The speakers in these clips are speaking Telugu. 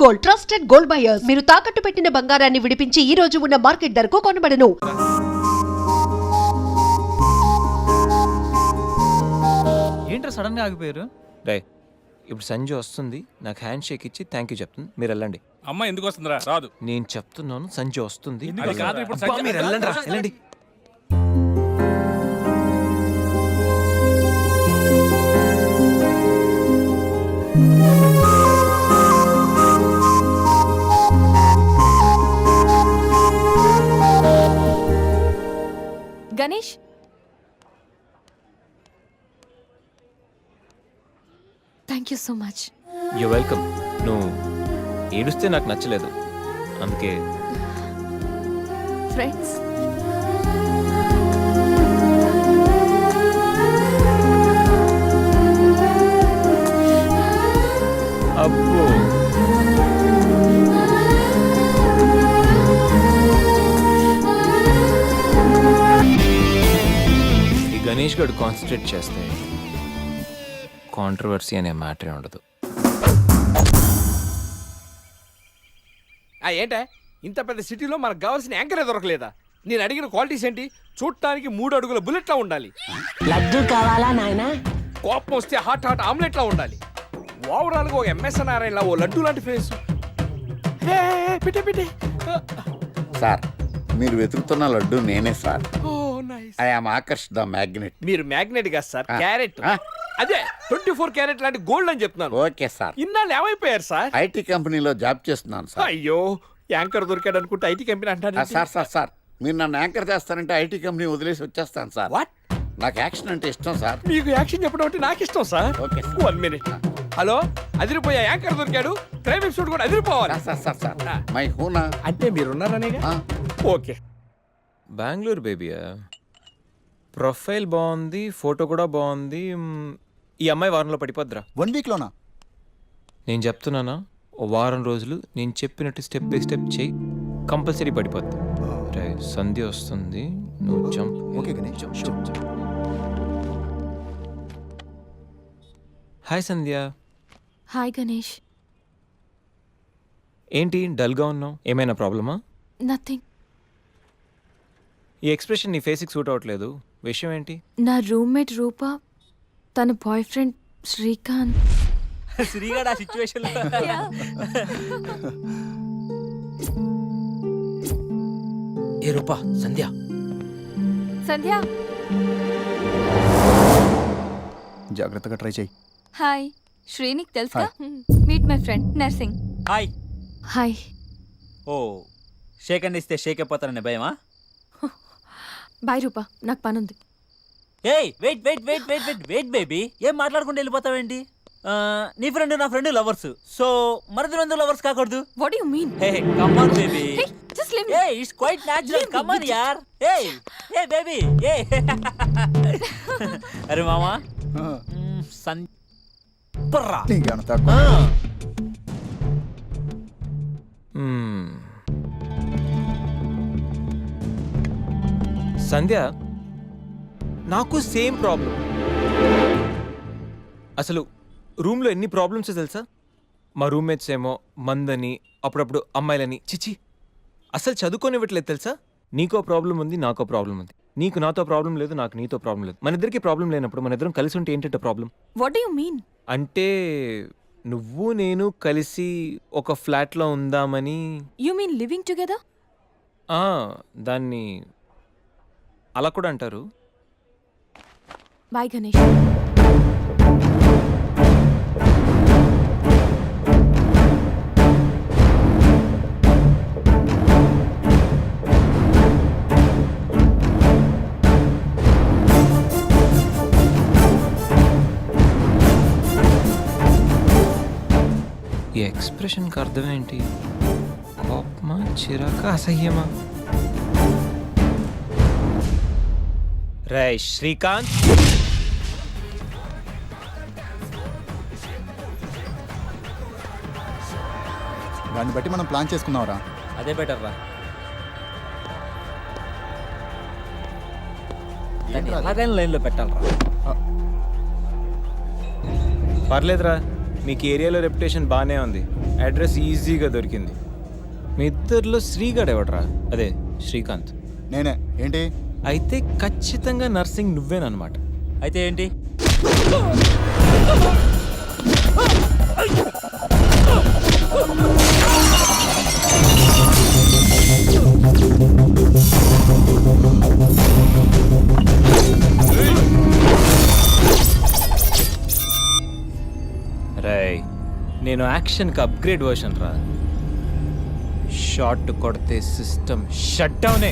Gold, trusted gold buyers. మీరు తాకట్టు పెట్టిన బంగారాన్ని విడిపించి ఈ రోజు ఉన్న మార్కెట్ ధరకు కొనబడను. ఏంట్రా సడన్ గా ఆగిపోయారు? రే ఇప్పుడు సంజు వస్తుంది, నాకు హ్యాండ్ షేక్ ఇచ్చి థ్యాంక్ యూ చెప్తుంది, మీరు వెళ్ళండి. అమ్మ ఎందుకు వస్తుందిరా? రాదు. నేను చెప్తున్నాను సంజు వస్తుంది. అది కాదు, ఇప్పుడు అబ్బా, మీరు వెళ్ళండి రా, వెళ్ళండి. Ganesh, thank you so much. You welcome. నువ్వు ఏడుస్తే నాకు నచ్చలేదు, అందుకే. ఫ్రెండ్స్, అబ్బో ఈ గణేష్ గడు కాన్సన్ట్రేట్ చేస్తే కాంట్రవర్సీ అనే మ్యాటరే ఉండదు. ఏంటే ఇంత పెద్ద సిటీలో మనకు కావాల్సిన యాంకరే దొరకలేదా? నేను అడిగిన క్వాలిటీస్ ఏంటి? చూడటానికి 3 అడుగుల బుల్లెట్లా ఉండాలి, లడ్డు కావాలా నాయనా? కోపం వస్తే హాట్ హాట్ ఆమ్లెట్లా ఉండాలి, ఓవరాల్ గా ఒక ఎంఎస్ నారాయణలా ఓ లడ్డు లాంటి ఫేస్. పెట్టే పెట్టే. సార్, మీరు వెతుకుతున్న లడ్డు నేనే sir. Oh nice. I am Akarsh the magnet. మీరు మ్యాగ్నెట్ గా సార్, క్యారెట్. అదే 24 క్యారెట్ లాంటి గోల్డ్ అని చెప్తున్నాను. Okay sir. ఇన్నాళ్ళు ఏమైపోయారు సార్? ఐటీ కంపెనీలో జాబ్ చేస్తున్నాను సార్. అయ్యో, యాంకర్ దొరికాడు అనుకుంటే ఐటీ కంపెనీ అంటారు. సార్ సార్ సార్, మీరు నన్ను యాంకర్ చేస్తారంటే ఐటీ కంపెనీ వదిలేసి వచ్చేస్తాను సార్. వాట్? నాకు యాక్షన్ అంటే ఇష్టం సార్. మీకు యాక్షన్ చెప్పడం అంటే నాకు ఇష్టం sir. Okay sir. 1 minute. Hello, అదిరిపోయా యాంకర్ దొరికాడు, క్రైమ్ ఎపిసోడ్ కూడా అదిరిపోవాలి. సార్ సార్ సార్ మై హూనా. అంటే మీరున్నారనేగా. ఓకే. బెంగళూరు బేబీయా, ప్రొఫైల్ బాగుంది, ఫోటో కూడా బాగుంది. ఈ అమ్మాయి వారంలో పడిపోద్దిరా. 1 వీక్ లోనా? నేను చెప్తున్నానా, ఓ వారం రోజులు నేను చెప్పినట్టు స్టెప్ బై స్టెప్ చేయి, కంపల్సరీ పడిపోద్ది. రే సంధ్య వస్తుంది, నువ్వు jump. Okay Ganesh, jump. Hi Sandhya. Hi Ganesh. ఏంటి డల్గా ఉన్నావు? ఏమైనా ప్రాబ్లమా? నథింగ్. ఈ ఎక్స్ప్రెషన్ నీ ఫేస్కి సూట్ అవ్వట్లేదు, విషయం ఏంటి? నా రూమ్మేట్ రూపా తన బాయ్ ఫ్రెండ్ శ్రీకాంత్. శ్రీగాడు ఆ సిచ్యువేషన్ లో. ఏ రూపా, సంధ్య. సంధ్య, జాగ్రత్తగా ట్రై చేయి. హాయ్, శ్రీనిక్ తెలుసా? Meet my friend Narsing. Hi. Hi. Oh, shake hand ఇస్తే షేక్ అయిపోతానని భయమా? బాయ్ రూపా, నాకు పనుంది. ఏయ్ wait wait wait wait wait wait baby, ఏం మాట్లాడుకుంటూ వెళ్ళిపోతావేంటి? నీ ఫ్రెండ్ నా ఫ్రెండ్ లవర్స్, సో మరిది రెండు లవర్స్ కాకూడదు. What do you mean? Hey come on baby. Hey, just leave me. Hey, it's quite natural. Come on yaar. Hey, hey baby. Hey. అరే మామా, సన్ పర్రా. సంధ్య, నాకు సేమ్ ప్రాబ్లం. అసలు రూమ్లో ఎన్ని ప్రాబ్లమ్స్ తెలుసా? మా రూమ్మేట్స్ ఏమో మందని, అప్పుడప్పుడు అమ్మాయిలని, చిచి అసలు చదువుకోనివ్వట్లేదు తెలుసా? నీకో ప్రాబ్లం ఉంది, నాకో ప్రాబ్లం ఉంది. నీకు నాతో ప్రాబ్లం లేదు, నాకు నీతో ప్రాబ్లం లేదు. మన ఇద్దరికి ప్రాబ్లం లేనప్పుడు మన ఇద్దరం కలిసి ఉంటే ఏంటంటే problem? What do you mean? అంటే నువ్వు నేను కలిసి ఒక ఫ్లాట్లో ఉందామని. You mean living together? దాన్ని అలా కూడా అంటారు. బాయ్ గణేష్. ఈ ఎక్స్ప్రెషన్కి అర్థం ఏంటి? కోపమా, చిరాకా, అసహ్యమా? రే శ్రీకాంత్, దాన్ని బట్టి మనం ప్లాన్ చేసుకుందాంరా. అదే బెటర్ రా. అలాగైనా లైన్లో పెట్టాలరా. పర్లేదురా, మీకు ఏరియాలో రెప్యుటేషన్ బాగానే ఉంది. అడ్రస్ ఈజీగా దొరికింది. మీ ఇద్దరిలో శ్రీగాడు ఎవడరా? అదే శ్రీకాంత్. నేనే. ఏంటి? అయితే ఖచ్చితంగా నర్సింగ్ నువ్వేనమాట. అయితే ఏంటి? రేయ్, నేను యాక్షన్కి అప్గ్రేడ్ వర్షన్ రా. షాట్ కొడితే సిస్టమ్ షట్ డౌనే.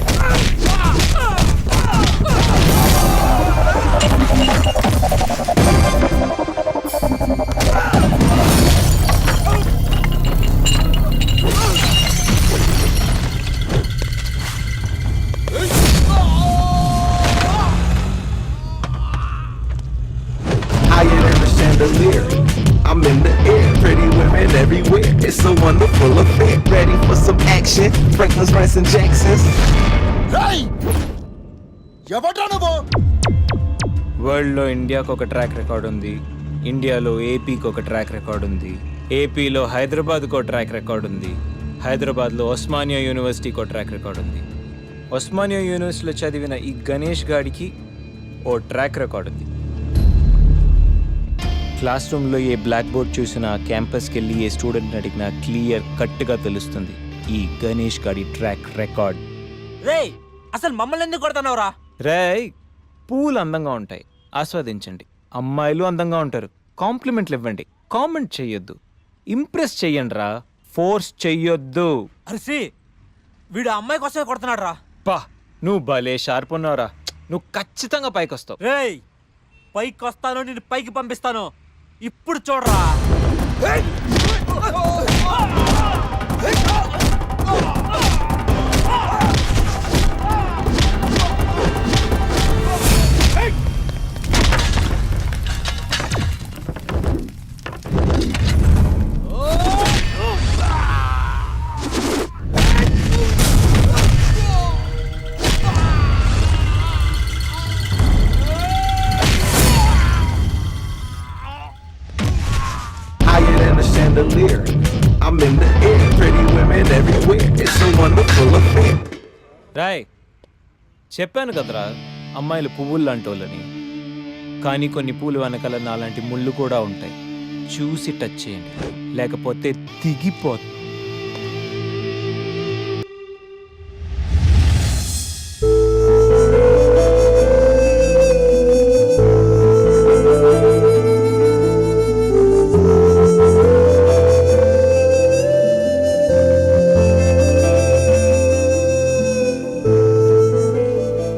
Higher than a chandelier, I'm in the air. Pretty women everywhere. It's a wonderful affair. Ready for some action? Franklin's, Rice and Jackson's. ఎవడ్రా నువ్వు? వరల్డ్లో ఇండియాకు ఒక ట్రాక్ రికార్డ్ ఉంది, ఇండియాలో ఏపీకి ఒక ట్రాక్ రికార్డ్ ఉంది, ఏపీలో హైదరాబాద్కు ఒక ట్రాక్ రికార్డ్ ఉంది, హైదరాబాద్లో ఉస్మానియా యూనివర్సిటీకి ఒక ట్రాక్ రికార్డ్ ఉంది. ఉస్మానియా యూనివర్సిటీలో చదివిన ఈ గణేష్ గాడికి ఓ ట్రాక్ రికార్డ్ ఉంది. క్లాస్ రూమ్లో ఏ బ్లాక్ బోర్డ్ చూసినా, క్యాంపస్కి వెళ్ళి ఏ స్టూడెంట్ అడిగినా క్లియర్ కట్గా తెలుస్తుంది ఈ గణేష్ గాడి ట్రాక్ రికార్డ్. రేయ్, అసలు మమ్మల్ని ఎందుకు కొడుతున్నావురా? రేయ్, పూలు అందంగా ఉంటాయి, ఆస్వాదించండి. అమ్మాయిలు అందంగా ఉంటారు, కాంప్లిమెంట్లు ఇవ్వండి, కామెంట్ చెయ్యొద్దు. ఇంప్రెస్ చెయ్యండి రా, ఫోర్స్ చెయ్యొద్దు. అరిసి, వీడు ఆ అమ్మాయి కోసమే కొడుతున్నాడు రా. పా, నువ్వు భలే షార్ప్ ఉన్నావురా. నువ్వు ఖచ్చితంగా పైకి వస్తావు. రేయ్, పైకి వస్తాను, నేను పైకి పంపిస్తాను. ఇప్పుడు చూడరా. Higher than a chandelier, I'm in the air. Pretty women everywhere. It's a wonderful affair. Roy, చెప్పాను కదరా అమ్మాయిలు పువ్వులు లాంటి వాళ్ళని. కానీ కొన్ని పూలు వెనకాల నాలాంటి ముళ్ళు కూడా ఉంటాయి. చూసి టచ్ చేయండి, లేకపోతే దిగిపోతుంది.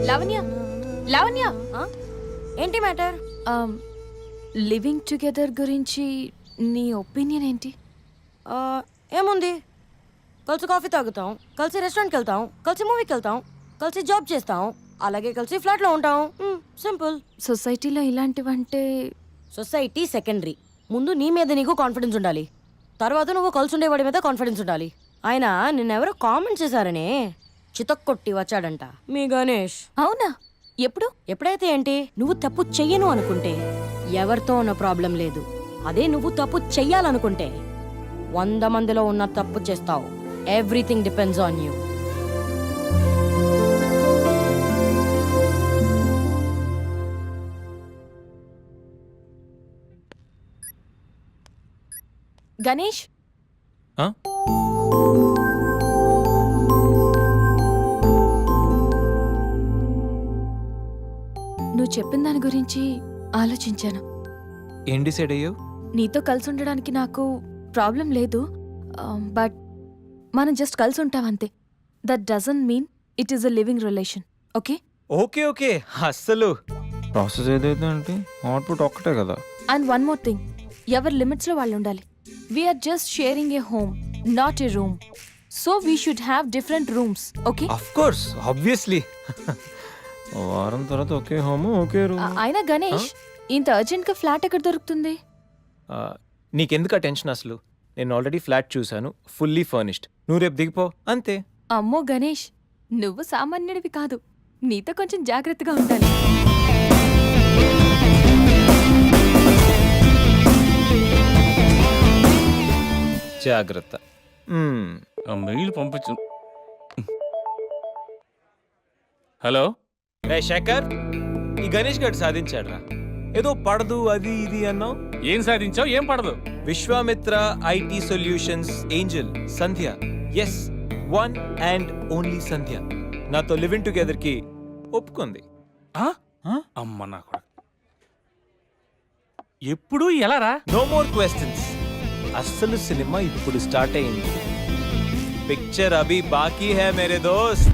లావణ్య, లావణ్య, ఏంటి మ్యాటర్? లివింగ్ టుగెదర్ గురించి నీ ఒపీనియన్ ఏంటి? ఏముంది, కలిసి కాఫీ తాగుతాం, కలిసి రెస్టారెంట్కి వెళ్తాం, కలిసి మూవీకి వెళ్తాం, కలిసి జాబ్ చేస్తాం, అలాగే కలిసి ఫ్లాట్లో ఉంటాం. సింపుల్. సొసైటీలో ఇలాంటివంటే సొసైటీ సెకండరీ. ముందు నీ మీద నీకు కాన్ఫిడెన్స్ ఉండాలి, తర్వాత నువ్వు కలిసి ఉండేవాడి మీద కాన్ఫిడెన్స్ ఉండాలి. ఆయన నిన్నెవరో కామెంట్ చేశారనే చితక్కొట్టి వచ్చాడంట మీ గణేష్. అవునా? ఎప్పుడు? ఎప్పుడైతే ఏంటి, నువ్వు తప్పు చెయ్యను అనుకుంటే ఎవరితో ఉన్న ప్రాబ్లం లేదు. అదే నువ్వు తప్పు చెయ్యాలనుకుంటే 100 మందిలో ఉన్న తప్పు చేస్తావు. Everything depends on you. Ganesh, ఆ? నువ్వు చెప్పిన దాని గురించి ఆలోచించాను. ఏం డిసైడ్ అయ్యావు? నీతో కలిసి ఉండడానికి నాకు ప్రాబ్లం లేదు, బట్ మనం జస్ట్ కలిసి ఉంటాం అంతే. That doesn't mean it is a living relation. Okay? Okay okay, అస్సలు ప్రాసెస్ ఏదైతే అంటే అవుట్పుట్ ఒక్కటే కదా. అండ్ వన్ మోర్ థింగ్, ఎవరి లిమిట్స్లో వాళ్ళు ఉండాలి. We're just sharing a home, not a room. So we should have different rooms. Okay? Of course, obviously. వారం తర్వాత ఒకే హోమ్, ఒకే రూమ్. అయినా గణేష్, ఇంత అర్జెంట్గా ఫ్లాట్ ఎక్కడ దొరుకుతుంది? నీకెందుకు ఆ టెన్షన్ అసలు? నేను ఆల్రెడీ ఫ్లాట్ చూశాను, ఫుల్లీ ఫర్నిష్డ్. నువ్వు రేపు దిగిపో అంతే. అమ్మో గణేష్, నువ్వు సామాన్యుడివి కాదు, నీతో కొంచెం జాగ్రత్తగా ఉండాలి. జాగ్రత్త. ఆ మెయిల్ పంపించు. హలో రే శేఖర్, ఈ గణేష్ గడ్ సాధించాడ్రా. ఏదో పడదు అది ఇది అన్నావు. ఏం సాధించావు? ఏం పడదు? Vishwamitra IT solutions angel Sandhya, yes, one and only Sandhya నాతో లివింగ్ టుగెదర్ కి ఒప్పుకుంది. అమ్మ నా కొడుకు. ఎప్పుడు ఎలా రా? No more questions. అస్సలు సినిమా ఇప్పుడు స్టార్ట్ అయింది. పిక్చర్ అభి బాకీ హై మేరే దోస్త్.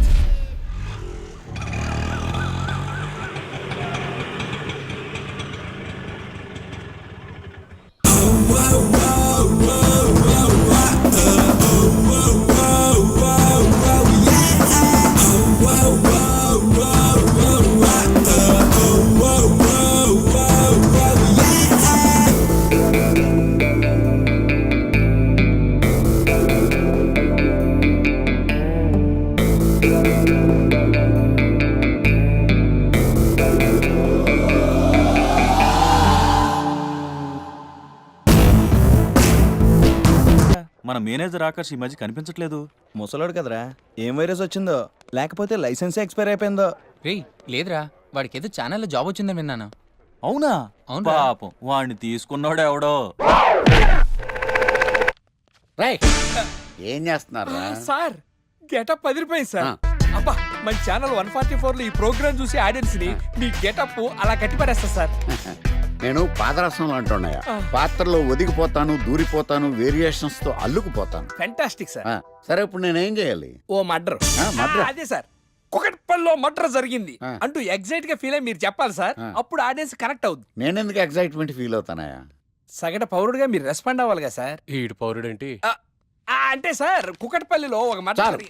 మన మేనేజర్ ఆకర్ష్ ఈ మధ్య కనిపించట్లేదు. ముసలోడు కదరా, ఏం వైరస్ వచ్చిందో, లేకపోతే లైసెన్స్ ఎక్స్పైర్ అయిపోయిందో. రేయ్ లేదురా, వాడికి ఏదో ఛానల్లో జాబ్ వచ్చిందని విన్నాను. అవునా? అవును. పాపం వాడిని తీసుకున్నాడు ఎవడో. రైట్ ఏం చేస్తున్నారు సార్ గెటప్ అదిరిపోయింది సార్. ఆ. అబ్బా మన ఛానల్ 144 లో ఈ ప్రోగ్రామ్ చూసి ఆడియన్స్ ని మీ గెటప్ అలా కట్టిపడేస్తా సార్. నేను పాదరసంలో అంటున్నాయా, పాత్రలో ఒదిగిపోతాను, దూరిపోతాను, వేరియేషన్స్ తో అల్లుకుపోతాను. Fantastic sir. ఆ, సరే ఇప్పుడు నేనేం చేయాలి? ఓ మర్డర్. మర్డర్? అదే సార్, కుకట్పల్లిలో మర్డర్ జరిగింది ఆ. అంటూ ఎగ్జైట్ గా ఫీల్ అయ్యి మీరు చెప్పాలి సార్. ఆ. అప్పుడు ఆడియన్స్ కనెక్ట్ అవుద్ది. నేనెందుకు ఎక్సైట్మెంట్ ఫీల్ అవుతానయా? సగటు పౌరుడుగా మీరు రెస్పాండ్ అవ్వాలి కదా సార్. ఈడు పౌరుడేంటి? అంటే సార్ కుకట్పల్లిలో ఒక మర్డర్ చాలు,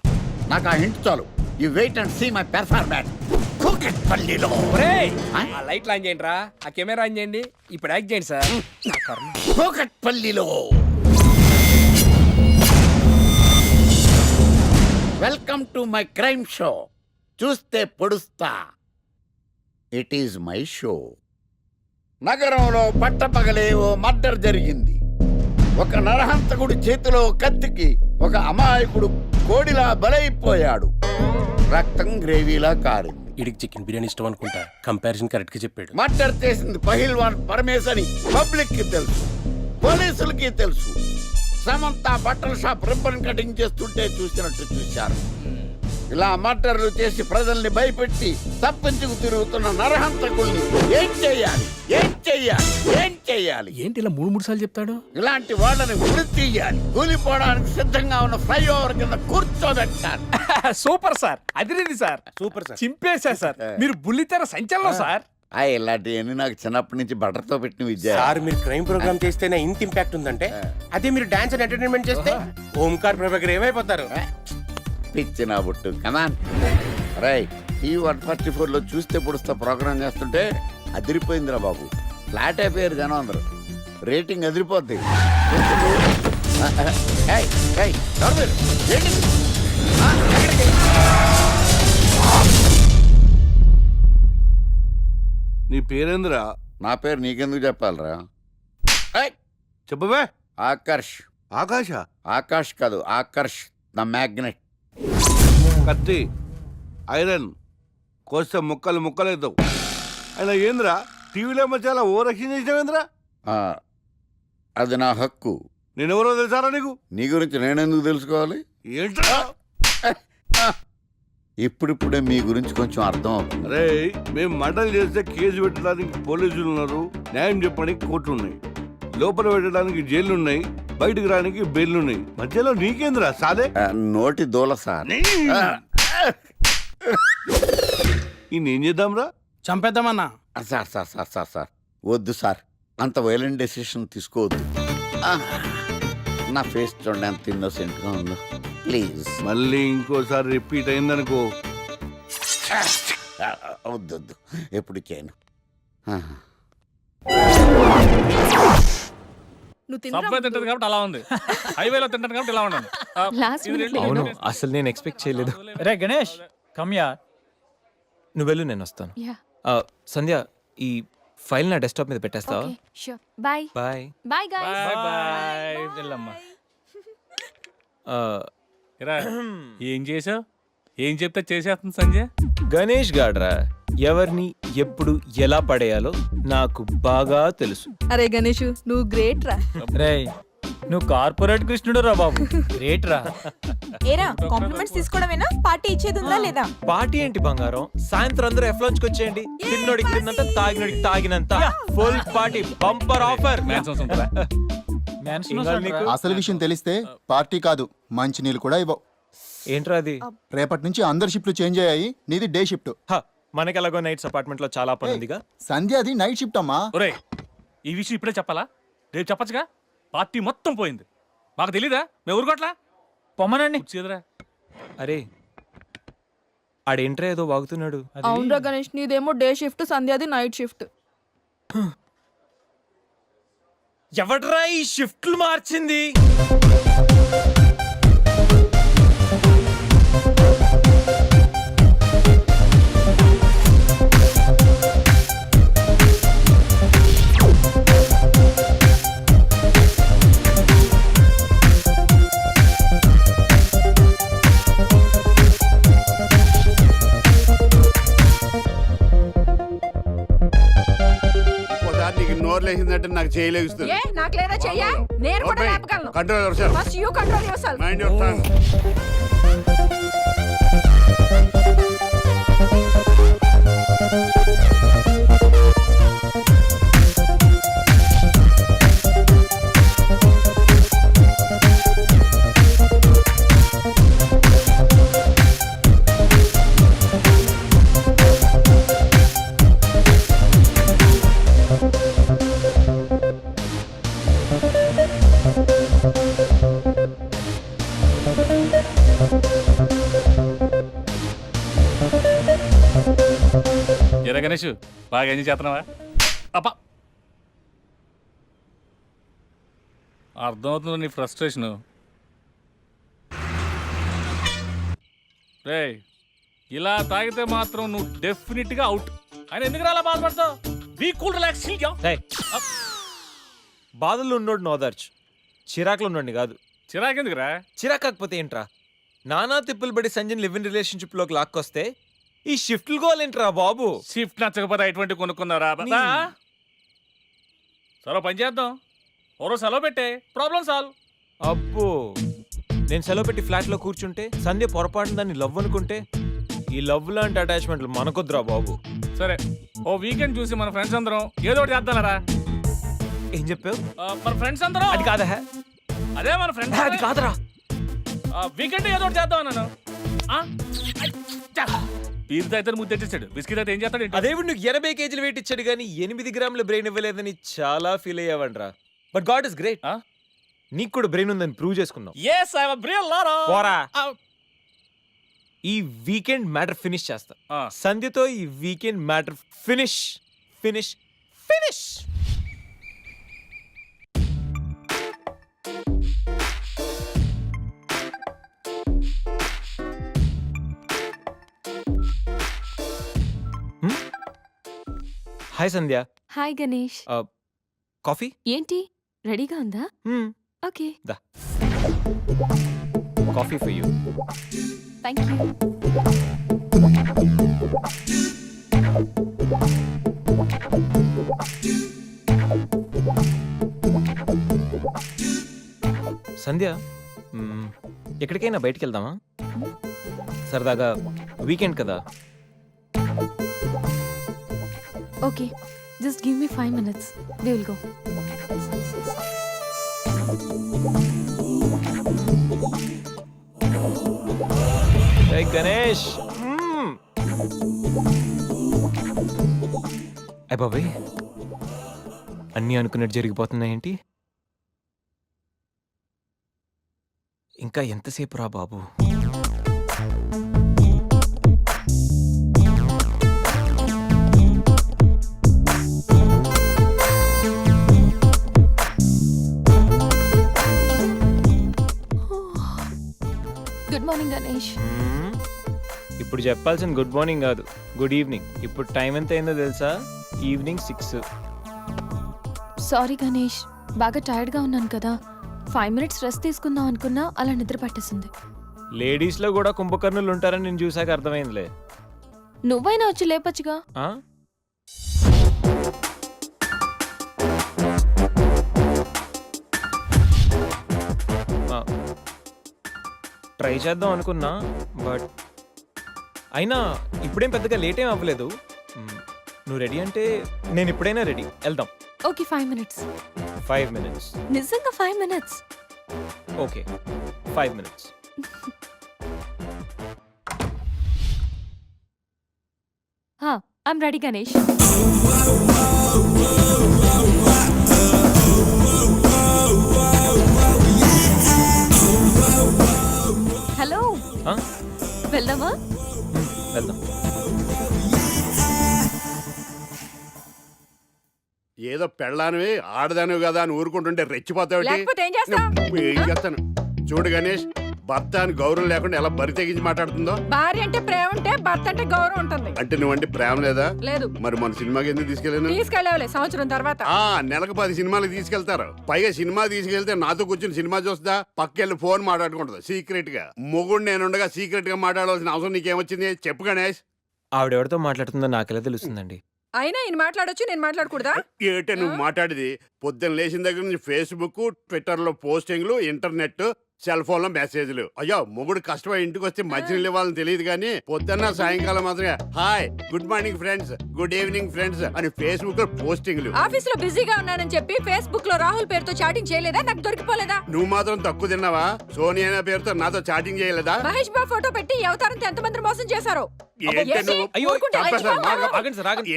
నాకు ఆ హింట్ చాలు. You wait and see my performance. కూకట్పల్లిలో ఆ లైట్లు ఆన్ చేయండి రా, ఆ కెమెరా ఆన్ చేయండి, ఇప్పుడు యాక్ట్ చేయండి సార్. నా కర్మ. కూకట్పల్లిలో welcome to my crime show. చూస్తే పొడుస్తా, ఇట్ ఈజ్ మై షో. నగరంలో పట్టపగలే ఓ మర్డర్ జరిగింది. ఒక నరహంతకుడు చేతిలో కత్తికి ఒక అమాయకుడు కోడిలా బలైపోయాడు. రక్తం గ్రేవీలా కారింది. ఇడికి చికెన్ బిర్యానీ ఇష్టం అనుకుంటా. కంపారిజన్ కరెక్ట్ గా చెప్పాడు. మర్డర్ చేసింది పహిల్వాన్ పరమేశ్ అని పబ్లిక్ కి తెలుసు, పోలీసులకి తెలుసు. సమంత బట్టల షాప్ రిబ్బన్ కటింగ్ చేస్తుంటే చూసినట్టు చూశారు. ఇలా మర్డర్లు చేసి ప్రజల్ని భయపెట్టి తప్పించుకు తిరుగుతున్న నరహంతకుల్ని ఏం చెయ్యాలి, ఏం చెయ్యాలి, ఏం చెయ్యాలి? ఏంటి ఇలా మూడు సార్లు చెప్తాడు? ఇలాంటి వాళ్ళని ఉరి తీయాలి. కూలిపోవడానికి సిద్ధంగా ఉన్న ఫ్లైఓవర్ కింద కూర్చోబెట్టాలి. సూపర్ సార్, అదిరింది సార్, సూపర్ సార్, చింపేశా సార్. మీరు బుల్లితెర సంచలనం సార్. ఇలాంటివన్నీ నాకు చిన్నప్పటి నుంచి బట్టర్తో పెట్టిన విద్య. సార్ మీరు క్రైమ్ ప్రోగ్రామ్ చేస్తేనే ఇంత ఇంపాక్ట్ ఉందంటే, అదే మీరు డాన్స్ అండ్ ఎంటర్టైన్మెంట్ చేస్తే ఓంకార్ ప్రభాకర్ ఏమైపోతారు? పిచ్చి నా బుట్టు కమాన్. రైట్, ఈ 144 లో చూస్తే పొడుస్తా ప్రోగ్రామ్ చేస్తుంటే అదిరిపోయిందిరా బాబు. ఫ్లాట్ అయిపోయారు జనం అందరూ. రేటింగ్ అదిరిపోద్ది. ఏయ్, ఏయ్, ఎవరు మీరు? ఏంటి? ఎక్కడికి? నీ పేరేంద్రా? నా పేరు నీకెందుకు చెప్పాలరా? చెప్పవే. ఆకర్ష్. ఆకాశ? ఆకాష్ కాదు, ఆకర్ష్ ద మ్యాగ్నెట్. కత్తి, ఐరన్ కోస్తే ముక్కలు ముక్కలేద్దావు. అయినా ఏంద్రా టీవీలో మధ్య ఓ రక్షణ చేసినావేంద్రా? అది నా హక్కు. నేనెవరో తెలుసారా నీకు? నీ గురించి నేనెందుకు తెలుసుకోవాలి? ఏంట్రా? ఇప్పుడిప్పుడే మీ గురించి కొంచెం అర్థం అవుతుంది. అరే, మేము మర్డర్ చేస్తే కేసు పెట్టడానికి పోలీసులు ఉన్నారు, న్యాయం చెప్పడానికి కోర్టు ఉన్నాయి, లోపల పెట్టడానికి జైలు ఉన్నాయి, బయటకు రానికి బెయిల్ ఉన్నాయి. మధ్యలో నీకేంద్రా సాదే? నోటి దూల సార్. ఏం చేద్దాంరా? చంపేద్దామన్నా. Sir sir sir sir sir వద్దు సార్, అంత వైలెంట్ డెసిషన్ తీసుకోవద్దు. నా ఫేస్ చూడండి ఎంత ఇన్నోసెంట్గా ఉందో. ప్లీజ్ మళ్ళీ ఇంకోసారి రిపీట్ అయిందనుకో. వద్దు వద్దు, ఎప్పుడు చేయను. సబ్వే తింటది కాబట్టి అలా ఉంది, హైవేలో తింటాను కాబట్టి ఇలా ఉన్నాను. Last minute లో అవును, అసలు నేను ఎక్స్పెక్ట్ చేయలేదు. రే గణేష్ కమ్యా. నువ్వు వెళ్ళు, నేను వస్తాను. Yeah. సంధ్య, ఈ ఫైల్ నా డెస్క్టాప్ మీద పెట్టేస్తావా? Okay, sure. Bye. Bye. Bye, guys. Bye bye వెళ్ళమ్మా. ఏం చేసావు? ఏం చెప్తే చేసేస్తుంది సంజయ్. గణేష్ గాడ్రా ఎవరిని ఎప్పుడు ఎలా పడేయాలో నాకు బాగా తెలుసు. అరే గణేష్ నువ్వు గ్రేట్ రా. రేయ్ నువ్వు కార్పొరేట్ కృష్ణుడు రా బాబు, రేట్ రా. ఏరా కాంప్లిమెంట్స్ తీసుకోవడమేనా, పార్టీ ఇచ్చేది ఉందా లేదా? పార్టీ ఏంటి బంగారం, సాయంత్రం అందరూ ఎఫ్లాంచ్కి వచ్చేయండి. తిన్నోడికి తిన్నంత, తాగినోడికి తాగినంత, ఫుల్ పార్టీ, బంపర్ ఆఫర్. అసలు విషయం తెలిస్తే పార్టీ కాదు మంచి నీళ్ళు కూడా ఇవ్వవు. ఏంట్రా అది? రేపటి నుంచి అందరి షిఫ్ట్లు చేంజ్ అయ్యాయి, నీది డే షిఫ్ట్. మనకి ఎలాగో నైట్స్ అపార్ట్మెంట్ లో చాలా పని ఉందిగా. సంధ్య అది నైట్ షిఫ్ట్ అమ్మా. ఒరేయ్ ఈ విషయం ఇప్పుడే చెప్పాలా? రేపు చెప్పచ్చుగా. పార్టీ మొత్తం పోయింది, మాకు తెలీదా? మేము ఊరుకోట్లా. పొమ్మనండి. చేదురా. అరే ఆడేంట్రా ఏదో వాగుతున్నాడు. అవునరా గణేష్, నీదేమో డే షిఫ్ట్, సంధ్యాది నైట్ షిఫ్ట్. ఎవడ్రా ఈ షిఫ్ట్లు మార్చింది? నీకు నోరు లేచిందంటే నాకు చేయలేస్తుంది. నాకు లేదా చెయ్యా, నేను కూడా లేపగలను. Control yourself. First you control yourself. Mind your tongue. ఎరా గణేష్ బాగా ఎంజాయ్ చేస్తున్నావా? అబ్బా అర్థమవుతుంది నీ ఫ్రస్ట్రేషను. రే ఇలా తాగితే మాత్రం నువ్వు డెఫినెట్గా అవుట్. ఆయన ఎందుకు అలా బాధపడతావు? Be cool, relax. బాధలు ఉన్నోడు నోదార్చు, చిరాకులు ఉన్నోడిని కాదు. చిరాకెందుకురా? చిరాకు కాకపోతే ఏంట్రా? నానా తిప్పులు పడి సంజయ్ లివ్ ఇన్ రిలేషన్షిప్ లోకి లాక్కొస్తే ఈ షిఫ్ట్లు గోలేంట్రా బాబు? షిఫ్ట్ నచ్చకపోతే ఎటువంటి కొనుక్కున్నారా? సరే పని చేద్దాం, ఓరో సెలవు పెట్టే, ప్రాబ్లం సాల్వ్. అబ్బో, నేను సెలవు పెట్టి ఫ్లాట్ లో కూర్చుంటే సంధ్య పొరపాటున దాన్ని లవ్ అనుకుంటే, ఈ లవ్ లాంటి అటాచ్మెంట్లు మనకొద్దురా బాబు. సరే ఓ వీకెండ్ చూసి మన ఫ్రెండ్స్ అందరం ఏదో ఒకటి చేద్దాంరా. ఏం చెప్పావు? మన ఫ్రెండ్స్ అందరం. అది కాదా? అదే మన ఫ్రెండ్స్. అది కాదురా. వీకెండ్ ఏదో ఒకటి చేద్దాం అన్నాను. పీరుతో అయితే ముద్దు తెచ్చేసాడు, బిస్కెట్ అయితే ఏం చేస్తాడు? అదేవిడు నీకు 80 కేజీలు వెయిట్ ఇచ్చాడు కానీ 8 గ్రాముల బ్రెయిన్ ఇవ్వలేదని చాలా ఫీల్ అయ్యావంట్రా. బట్ గాడ్ ఇస్ గ్రేట్, నీకు కూడా బ్రెయిన్ ఉందని ప్రూవ్ చేసుకున్నావు. yes I am a brain laro. పోరా, ఈ వీకెండ్ మ్యాటర్ ఫినిష్ చేస్తా. సంధ్యతో ఈ weekend matter finish finish finish. Hi Sandhya. Hi Ganesh. Coffee ఏంటి రెడీగా ఉందా? ఓకే, దా, coffee for you. Thank you. Sandhya, ఎక్కడికైనా బయటికి వెళ్దామా? సరదాగా వీకెండ్ కదా. Okay, just give me 5 minutes. We will go. Hey Ganesh. అయ్య బాబాయ్, అన్నీ అనుకున్నట్టు జరిగిపోతున్నాయేంటి? ఇంకా ఎంతసేపు రా బాబు? Good morning Ganesh. ఇప్పుడు చెప్పాల్సిన గుడ్ మార్నింగ్ కాదు, గుడ్ ఈవినింగ్. ఇప్పుడు టైం ఎంత అయిందో తెలుసా? ఈవినింగ్ 6. సారీ గణేష్, బాగా టైర్డ్గా ఉన్నాను కదా, 5 minutes రెస్ట్ తీసుకుందాం అనుకున్నా అలా నిద్ర పట్టేసింది. లేడీస్లో కూడా కుంభకర్ణులు ఉంటారని నేను చూసాక అర్థమైందిలే. నువ్వైనా వచ్చి లేపచ్చుగా. ఆ? ట్రై చేద్దాం అనుకున్నా, బట్ అయినా ఇప్పుడేం పెద్దగా లేట్ ఏం అవ్వలేదు. నువ్వు రెడీ అంటే నేను ఇప్పుడైనా రెడీ, వెళ్దాం. Okay 5 minutes. 5 minutes. నిజంగా 5 minutes. Okay 5 minutes. I'm ready Ganesh. Hello, ఆ? వెళ్దామా? వెళ్దాం. ఏదో పెళ్ళానివి ఆడదానివి కదా అని ఊరుకుంటుంటే రెచ్చిపోతావు. ఏం చేస్తాను చూడు గణేష్, భర్త అని గౌరవం లేకుండా ఎలా బరి తెగించి మాట్లాడుతుందో. భార్య అంటే ప్రేమ ఉంటే భర్త అంటే గౌరవం ఉంటుంది. అంటే నువ్వంటే ప్రేమ లేదా? లేదు. మరి మన సినిమాకి ఎందుకు తీసుకెళ్ళాను? తీసుకెళ్ళవలే సంవత్సరం తర్వాత. నెలకు 10 సినిమాలకు తీసుకెళ్తారు. పైగా సినిమా తీసుకెళ్తే నాతో కూర్చుని సినిమా చూస్తా, పక్కెళ్ళి ఫోన్ మాట్లాడుకుంటుంది సీక్రెట్ గా. మొగుడు నేనుండగా సీక్రెట్ గా మాట్లాడాల్సిన అవసరం నీకేమొచ్చింది చెప్పు గణేష్. ఆవిడెవరితో మాట్లాడుతుందో నాకెలా తెలుస్తుందండి? అయినా ఈయన మాట్లాడొచ్చు, నేను మాట్లాడకూడదా? ఏటే నువ్వు మాట్లాడేది? పొద్దున్న లేచిన దగ్గర నుంచి ఫేస్బుక్, ట్విట్టర్ లో పోస్టింగ్లు, ఇంటర్నెట్, సెల్ ఫోన్ లో మెసేజ్లు. అయ్యో మొగుడు కష్టమై ఇంటికి వస్తే మంచినీళ్ళు ఇవ్వాలని తెలియదు కానీ పొద్దున్న సాయంకాలం మాత్రమే hi, good morning friends, good evening friends అని ఫేస్బుక్ లో పోస్టింగ్లు. ఆఫీస్ లో బిజీగా ఉన్నానని చెప్పి ఫేస్బుక్ లో రాహుల్ పేరుతో చాటింగ్ చేయలేదా? నాకు దొరికిపోలేదా? నువ్వు మాత్రం తక్కువ తిన్నావా? సోనియా అనే పేరుతో నాతో చాటింగ్ చేయలేదా? మహేష్ బాబు ఫోటో పెట్టి అవతారంతో ఎంతమంది మోసం చేశారో. ఏంటి నువ్వు?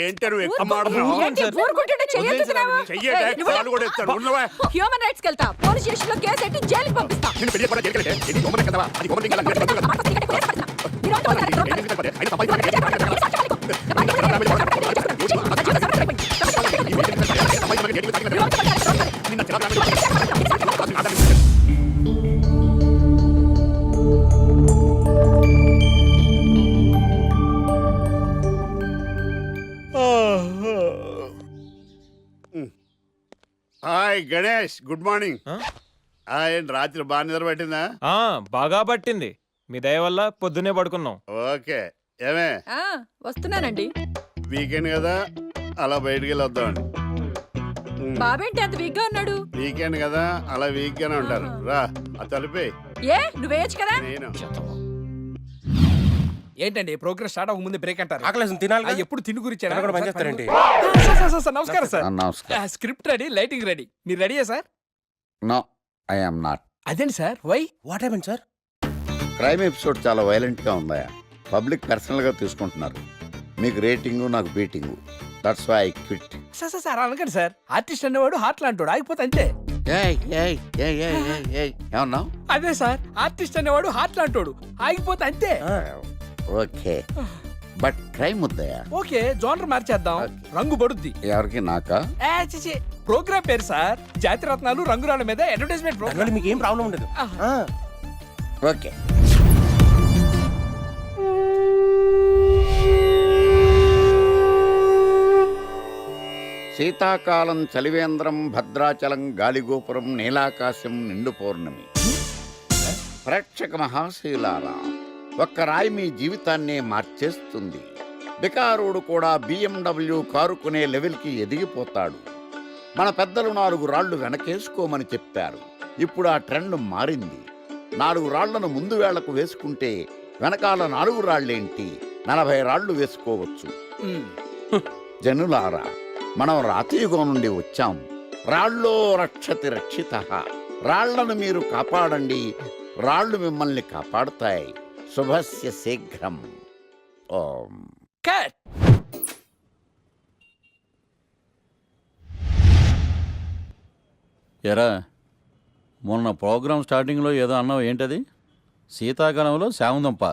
ఏంటి నువ్వు ఎక్కువ మాట్లాడుతున్నావు? చెయ్యేటే కాలు కూడా ఎత్తాను. ఉన్నవా? హ్యూమన్ రైట్స్ వెళ్తా, పోలీస్ స్టేషన్ లో కేసు ఎట్టి జైలుకి పంపిస్తా. Hi Ganesh, good morning. రాత్రి బాగా నిద్ర పట్టిందా? బాగా పట్టింది. మీ దయ వల్ల పొద్దునే పడుకున్నాం. ఓకే. ఏమే వస్తున్నానండి. వీకెండ్ కదా, అలా బయటికి వెళ్ళి వద్దామండి. బాబేంటి అంత వీక్ గా ఉన్నాడు? వీకెండ్ కదా, అలా వీక్ గానే ఉంటారు. రా ఆ తలిపే. ఏ నువ్వేయచ్చు కదా? నేను ఏంటండి ప్రోగ్రెస్ స్టార్ట్ అవ్వక ముందే బ్రేక్ అంటారు? ఆకలేసం తినాలి. ఎప్పుడు తిని గురించి పనిచేస్తారండి. నమస్కారం సార్. నమస్కారం. Script ready, lighting ready. మీరు రెడీయా sir? No, I am not. అదేంటి sir, why? What happened sir? Crime episode చాలా వైలెంట్ గా ఉందా? పబ్లిక్ పర్సనల్ గా తీసుకుంటున్నారు. మీకు రేటింగ్, నాకు beating. That's why I quit. Sir అనకండి సార్. ఆర్టిస్ట్ అనేవాడు హార్ట్ లాంటాడు, ఆగిపోతే అంతే. ఏమన్నా? అదే సార్, ఆర్టిస్ట్ అనేవాడు హార్ట్ లాంటాడు, ఆగిపోతే అంతే. ఓకే, బట్ క్రైమ్ వద్దయా? ఓకే, జోనర్ మార్చేద్దాం. రంగు పడుద్ది. ఎవరికి? నాకా? ప్రోగ్రామ్ పేరు సార్ జాతి రత్నాలు రంగురాళ్ళ మీద అడ్వర్టైజ్మెంట్ ప్రోగ్రామ్. మీకు ఏం ప్రాబ్లం ఉండదు. ఓకే. శీతాకాలం చలివేంద్రం, భద్రాచలం గాలిగోపురం, నీలాకాశం, నిండు పౌర్ణమి. ప్రేక్షక మహాశీలారా, ఒక్క రాయి మీ జీవితాన్నే మార్చేస్తుంది. బికారుడు కూడా BMW కారు కొనే లెవెల్కి ఎదిగిపోతాడు. మన పెద్దలు 4 రాళ్లు వెనకేసుకోమని చెప్పారు. ఇప్పుడు ఆ ట్రెండ్ మారింది. 4 రాళ్లను ముందు వేళ్లకు వేసుకుంటే వెనకాల 4 రాళ్లేంటి 40 రాళ్లు వేసుకోవచ్చు. జనులారా, మనం రాతియుగం నుండి వచ్చాం. రాళ్ళో రక్షతి రక్షితః. రాళ్లను మీరు కాపాడండి, రాళ్లు మిమ్మల్ని కాపాడుతాయి. శుభస్య శీఘ్రం. ఓం. కట్. ఎరా, మొన్న ప్రోగ్రామ్ స్టార్టింగ్లో ఏదో అన్నావు, ఏంటది? శీతాకాలంలో శామదుంప.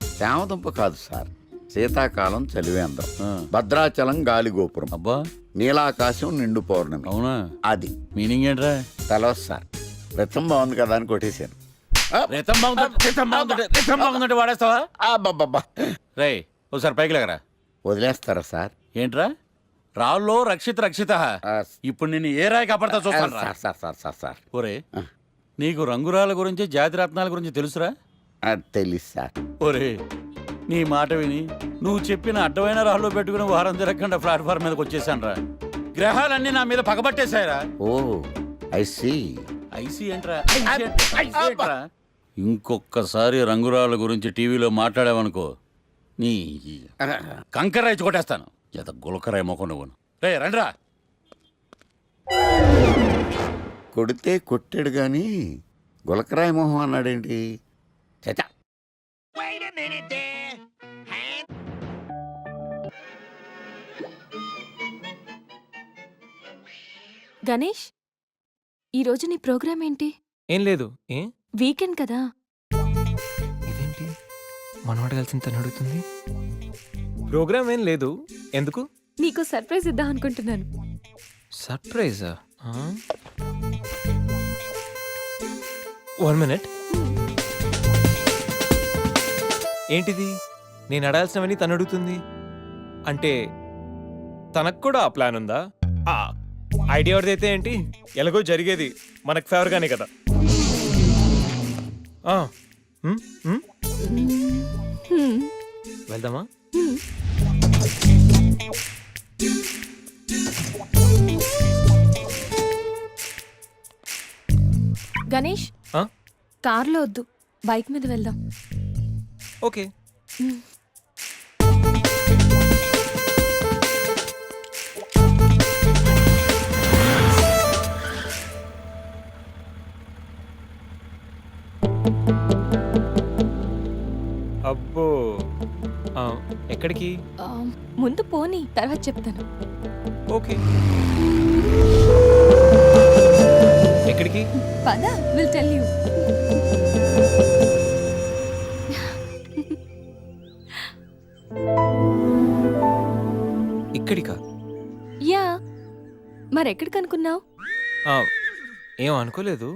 శామదుంప కాదు సార్, శీతాకాలం చలివేంద్రం, భద్రాచలం గాలిగోపురం, అబ్బా, నీలాకాశం, నిండు పౌర్ణమి. అవునా? అది మీనింగ్ ఏంట్రా? తెలవదు సార్. రతం బాగుంది కదా అని కొట్టేశాను. రితం బాగుందంటే వాడేస్తావా? అబ్బబ్బబ్బా. రే, ఒకసారి పైకి లేకరా. వదిలేస్తారా సార్? ఏంట్రా? రాళ్ళో రక్షిత రక్షిత. ఇప్పుడు నిన్ను ఏ రాయి కాపాడతా చూస్తాను. Sir sir sir sir sir ఒరే, నీకు రంగురాల గురించి జాతిరత్నాల గురించి తెలుసురా? తెలుసు సార్. ఒరే, నీ మాట విని నువ్వు చెప్పిన అడ్డమైన రాళ్ళు పెట్టుకుని వారం తిరగకుండా ప్లాట్ఫామ్ మీదకి వచ్చేసాను రా. గ్రహాలన్నీ నా మీద పగబట్టేశాయరా. ఓ ఐ సీ. ఐసీ ఏంట్రా? ఇంకొక్కసారి రంగురాళ్ళ గురించి టీవీలో మాట్లాడావనుకో నీ కంకర్రాయి కొట్టేస్తాను. ఎంత గులకరాయి మొక్క నువ్వు. రే రండ్రా. కొడితే కొట్టాడు గాని గులకరాయి మొహం అన్నాడేంటి? చచా. గణేష్, ఈరోజు నీ ప్రోగ్రామ్ ఏంటి? ఏం లేదు. ఏ వీకెండ్ కదా. ఇదేంటి మనవాడు కలిసి తను అడుగుతుంది? ప్రోగ్రామ్ ఏం లేదు. ఎందుకు? నీకు సర్ప్రైజ్ ఇద్దాం అనుకుంటున్నాను. సర్ప్రైజా? 1 minute. ఏంటిది? నేను అడాల్సినవని తను అడుగుతుంది అంటే తనకు కూడా ఆ ప్లాన్ ఉందా? ఐడియా ఎవరిదైతే ఏంటి, ఎలాగో జరిగేది మనకు ఫేవర్గానే కదా. వెళ్దామా? గణేష్, కార్లో వద్దు, బైక్ మీద వెళ్దాం. ఓకే. అబ్బో, ఎక్కడికి? ముందు పోనీ, తర్వాత చెప్తాను. ఓకే. ఎక్కడికి? పద, విల్ టెల్ యూ. ఇక్కడికా? యా, మరెక్కడికి అనుకున్నావు? ఏం అనుకోలేదు.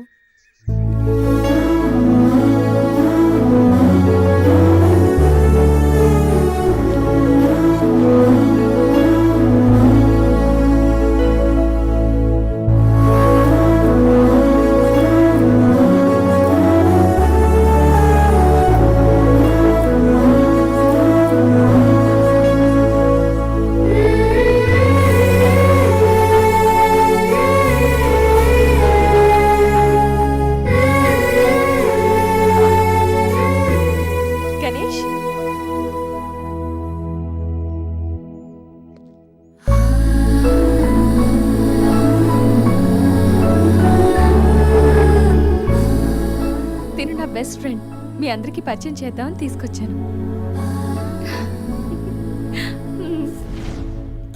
బెస్ట్ ఫ్రెండ్, మీ అందరికి పరిచయం చేద్దామని తీసుకొచ్చాను.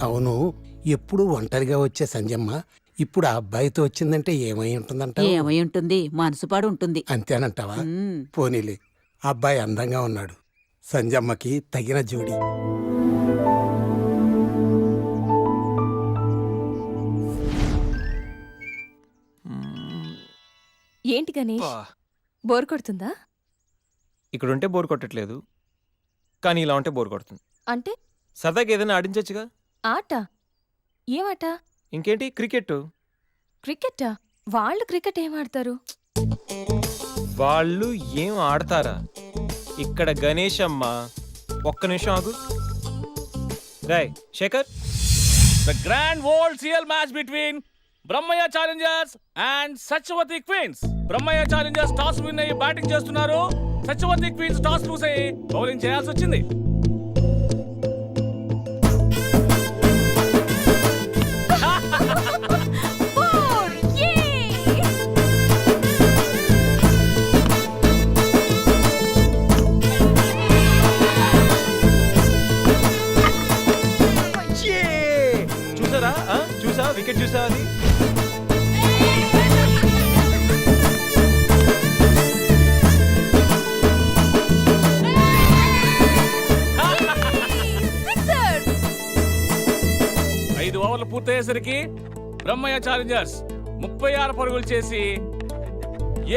అవును, ఎప్పుడు ఒంటరిగా వచ్చే సంజమ్మ ఇప్పుడు ఆ అబ్బాయితో వచ్చిందంటే ఏమై ఉంటుందంట? ఏమై ఉంటుంది, మనసుపాడు ఉంటుంది. అంతేనంటావా? పోనీలే, అబ్బాయి అందంగా ఉన్నాడు, సంజమ్మకి తగిన జోడి. ఏంటి గణేష్, బోర్ కొడుతుందా? ఇక్కడ ఉంటే బోర్ కొట్టట్లేదు, కానీ ఇలా ఉంటే బోర్ కొడుతుంది. అంటే సరదాగా ఏదైనా ఆడించచ్చుగా. ఆట? ఏమాట? ఇంకేంటి, క్రికెట్. క్రికెటా? వాళ్ళు క్రికెట్ ఏం ఆడతారు? వాళ్ళు ఏం ఆడతారా? ఇక్కడ గణేష్ అమ్మ. ఒక్క నిమిషం ఆగు. Roy Shekhar. The grand world CL match between Brahmaya Challengers and Sachwati Queens. Brahmaya Challengers toss win అయ్యి బ్యాటింగ్ చేస్తున్నారు. సత్యవతి క్వీన్స్ టాస్ లూజ్ అయ్యి బౌలింగ్ చేయాల్సి వచ్చింది. చూసారా? చూసా, వికెట్ చూసా? అది ఓవర్లు పూర్తయ్యేసరికి బ్రహ్మయ్య ఛాలెంజర్స్ 36 పరుగులు చేసి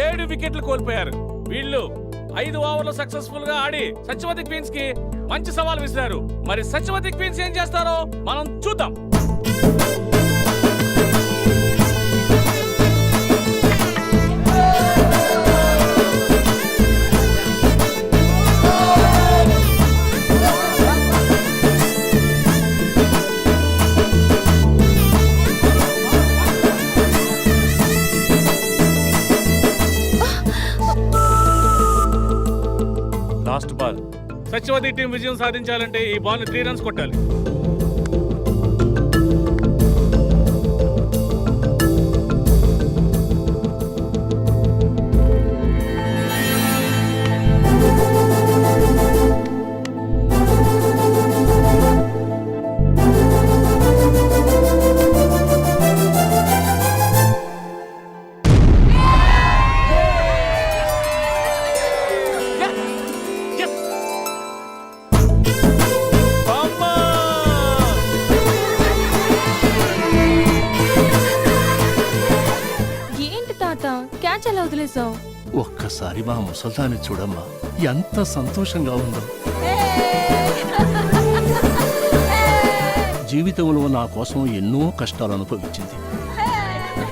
7 వికెట్లు కోల్పోయారు. వీళ్ళు 5 ఓవర్లు సక్సెస్ఫుల్ గా ఆడి సత్యవతి క్వీన్స్ కి మంచి సవాల్ విసిరారు. మరి సత్యవతి క్వీన్స్ ఏం చేస్తారో మనం చూద్దాం. Last ball. సత్యవతి టీం విజయం సాధించాలంటే ఈ బాల్ 3 రన్స్ కొట్టాలి. ఏంటి తాత క్యాచ్ ఎలా వదిలేసావు? ఒక్కసారి మా ముసల్దాన్ని చూడమ్మా, ఎంత సంతోషంగా ఉందో. జీవితంలో నా కోసం ఎన్నో కష్టాలు అనుభవించింది.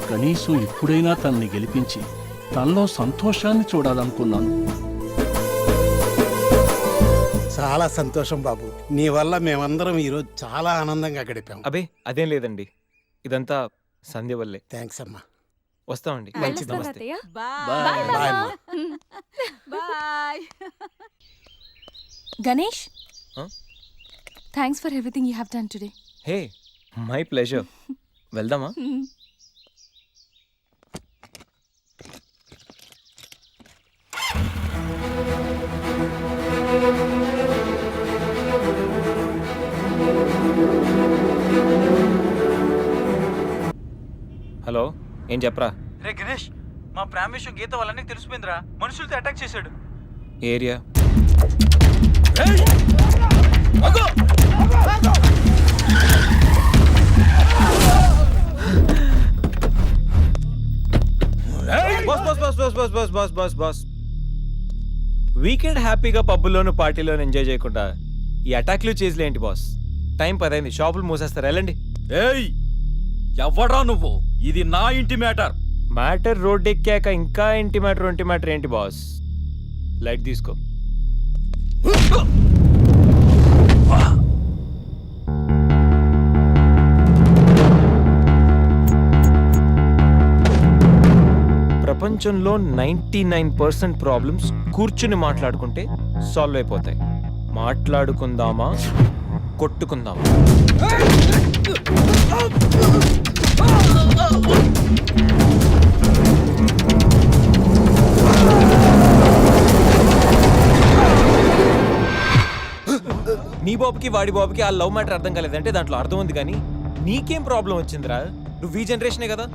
కనీసం ఇప్పుడైనా తనని గెలిపించి తనలో సంతోషాన్ని చూడాలనుకున్నాను. చాలా సంతోషం బాబు, నీ వల్ల మేమందరం ఈరోజు చాలా ఆనందంగా గడిపాం. అబే అదేం లేదండి, ఇదంతా సంధ్య వల్లే. థ్యాంక్స్ అమ్మా. వస్తామండి. మంచిది. నమస్తే. బాయ్ అమ్మా. Ganesh, Huh? Thanks for everything you have done today. Hey my pleasure. వెళ్దామా? హలో, ఏం చెప్పరా? రే గణేష్, మా ప్రేమ విషయం గీత వాళ్ళని తెలిసిపోయిందిరా. మనుషులతో అటాక్ చేశాడు. ఏరియా బాస్ వీకెండ్ హ్యాపీగా పబ్బుల్లోను పార్టీలోను ఎంజాయ్ చేయకుండా ఈ అటాక్లు చేసిలే ఏంటి బాస్? టైం 10 అయింది, షాపులు మూసేస్తారు, వెళ్ళండి. ఏయ్ ఎవడా నువ్వు? ఇది నా ఇంటి మ్యాటర్. మ్యాటర్ రోడ్ ఎక్కాక ఇంకా ఇంటి మ్యాటర్ ఏంటి బాస్? లైట్ తీసుకో. ప్రపంచంలో 99% ప్రాబ్లమ్స్ కూర్చుని మాట్లాడుకుంటే సాల్వ్ అయిపోతాయి. మాట్లాడుకుందామా, కొట్టుకుందామా? నీ బాబుకి వాడి బాబుకి ఆ లవ్ మ్యాటర్ అర్థం కాలేదంటే దాంట్లో అర్థం ఉంది, కానీ నీకేం ప్రాబ్లం వచ్చిందిరా? నువ్వు ఈ జనరేషనే కదా.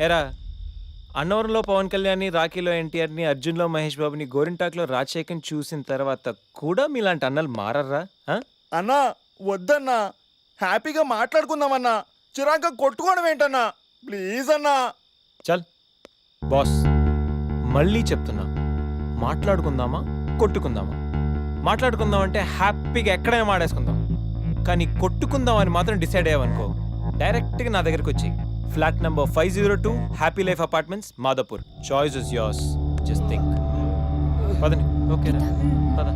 ఎరా, అన్నవరంలో పవన్ కళ్యాణ్ని, రాఖీలో ఎన్టీఆర్ని, అర్జున్లో మహేష్ బాబుని, గోరింటాక్లో రాజశేఖర్ని చూసిన తర్వాత కూడా మీలాంటి అన్నలు మారర్రా? అన్నా వద్దన్నా, హ్యాపీగా మాట్లాడుకుందామన్నా, చిరాక కొట్టుకోవడం ఏంటన్నా, ప్లీజ్ అన్నా. చల్ బాస్, మళ్ళీ చెప్తున్నా, మాట్లాడుకుందామా, కొట్టుకుందామా? మాట్లాడుకుందాం అంటే హ్యాపీగా ఎక్కడైనా మాడేసుకుందాం, కానీ కొట్టుకుందాం అని మాత్రం డిసైడ్ అయ్యావనుకో, డైరెక్ట్గా నా దగ్గరికి వచ్చి flat number 502 happy life apartments, Madhapur. Choice is yours, just think. పదండి. ఓకేనా? పద.